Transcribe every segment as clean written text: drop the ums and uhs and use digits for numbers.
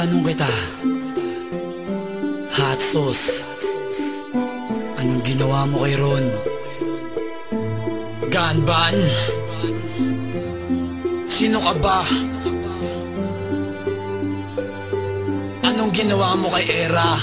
Tatanong kita, hot sauce, anong ginawa mo kay Ron? Ganban? Sino ka ba? Anong ginawa mo kay Era?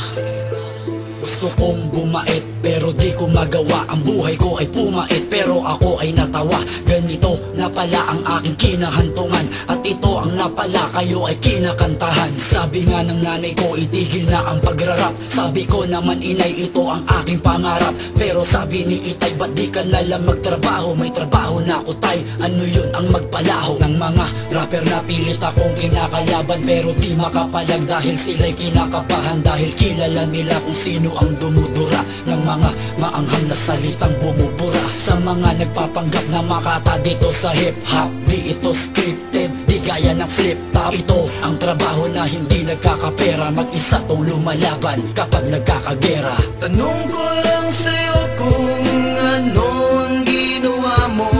Gusto kong bumait pero di ko magawa. Ang buhay ko ay pumait pero ako ay natawa. Ganito na pala ang aking kinahantungan, at ito ang napala kayo ay kinakantahan. Sabi nga ng nanay ko itigil na ang pagrarap. Sabi ko naman inay ito ang aking pangarap. Pero sabi ni itay ba't di ka nalang magtrabaho? May trabaho na ako tay, ano yun ang magpalaho? Ng mga rapper na pilit akong kinakalaban pero di makapalag dahil sila'y kinakabahan. Dahil kilala nila kung sino ang dumudura ng mga maanghang na salitang bumubura. Sa mga nagpapanggap na makata dito sa hip-hop, di ito scripted, di gaya ng flip-top. Ito ang trabaho na hindi nagkakapera, mag-isa tong lumalaban kapag nagkakagera. Tanong ko lang sa'yo kung ano ang ginawa mo,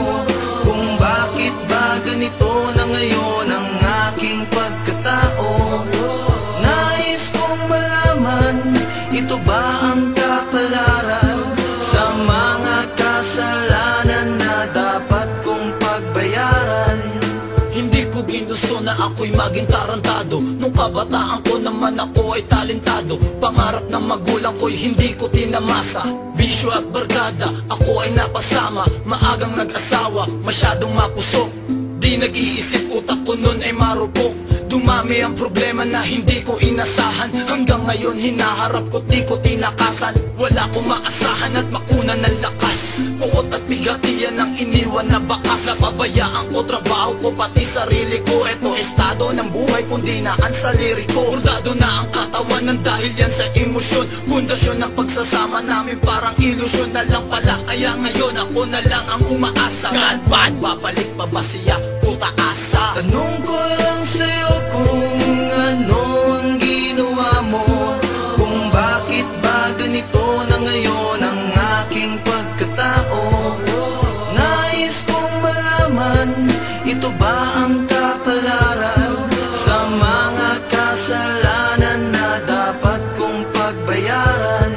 kung bakit ba ganito na ngayon ang aking pagkatao. Nais kong malaman, ito ba ang kapalaran sa mga kasalanan na dapat kong pagbayaran? Hindi ko ginusto na ako'y maging tarantado. Nung kabataan ko naman ako ay talentado. Pangarap ng magulang ko'y hindi ko tinamasa. Bisyo at barkada, ako ay napasama. Maagang nag-asawa, masyadong mapusok. Di nag-iisip, utak ko nun ay marupok. Dumami ang problema na hindi ko inasahan. Hanggang ngayon hinaharap ko, di ko tinakasan. Wala kong maasahan at makunan ng lakas. Puot at bigatiyan ang iniwan na bakas. Napabayaan ko trabaho ko, pati sarili ko. Ito estado ng buhay kundi naan sa liriko. Bordado na ang katawan dahil yan sa emosyon. Pundasyon ng pagsasama namin parang ilusyon na lang pala. Kaya ngayon ako na lang ang umaasa. Ganban, babalik pa ba siya? Puta asa. Tanong ko lang sa'yo kung ano ang ginawa mo, kung bakit ba ganito na ngayon ang aking pagkatao. Nais kong malaman, ito ba ang kapalaran sa mga kasalanan na dapat kong pagbayaran?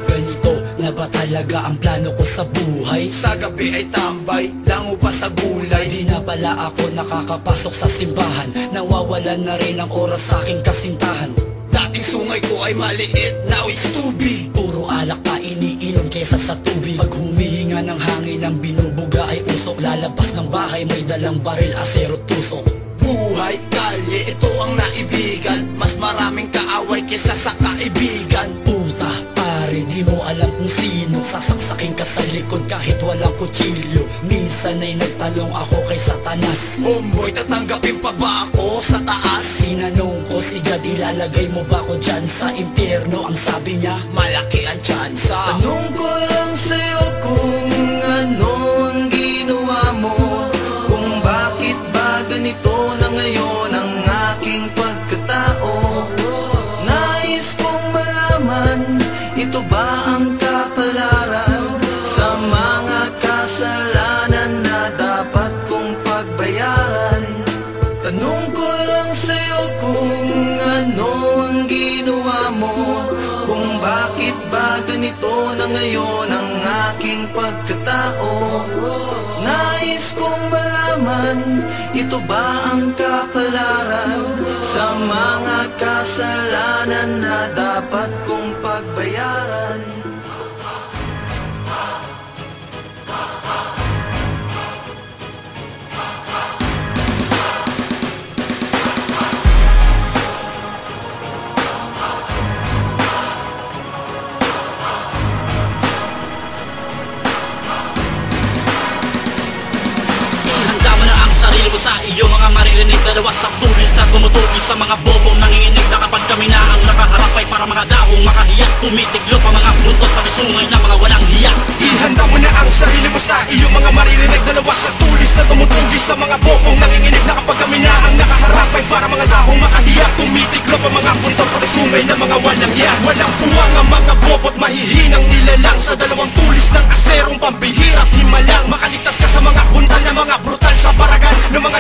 Ganito na ba talaga ang plano ko sa buhay? Sa gabi ay tambay, lango pa sa gulay. Di na pala ako nakakapasok sa simbahan. Nawawalan na rin ang oras sa aking kasintahan. Dating sungay ko ay maliit, now it's tubig. Puro alak pa iniinom kesa sa tubig. Pag humihinga ng hangin ng binubuga ay usok. Lalabas ng bahay may dalang baril, asero, tusok. Buhay, kalye, ito ang naibigan. Mas maraming kaaway kesa sa kaibigan. Puta, pare, di mo alam kung sino sasaksakin ka sa likod kahit walang kutsilyo. Minsan ay nagtalong ako kay Satanas. Homeboy, tatanggapin pa ba ako sa taas? Sinanong ko si God, ilalagay mo ba ko dyan sa impyerno? Ang sabi niya, malaki ang tsansa. tanong ko lang sa'yo kung ano ang ginawa mo, kung bakit ba ganito na ngayon ang aking pagkatao. Nais kong malaman, ito ba ang kapalaran sa mga kasalanan na dapat kong pagbayaran? Tanong ko lang sa'yo kung ano ang ginawa mo, kung bakit ba ganito na ngayon ang aking pagkatao. Nais kong malaman, ito ba ang kapalaran sa mga kasalanan na dapat kong pagbayaran? Sarili mo sa iyo mga maririnig, dalawa sa tulis na tumutugi sa mga bobong nanginginig na kapag kami na ang nakaharap ay para mga daong makahiyak. Tumitiklop ang mga brutot pati sungay na mga walang hiyak. Ihanda mo na ang sarili mo sa iyo mga maririnig, dalawa sa tulis na tumutugi sa mga bobong nanginginig na kapag kami na ang nakaharap ay para mga daong makahiyak. Tumitiklop ang mga buntot pati sungay na mga walang hiyak. Walang puwang ang mga bobot, mahihinang nilalang sa dalawang tulis ng aserong pambihira't himalang. Makaligtas ka sa mga buntal na mga brutal sa baragan ng mga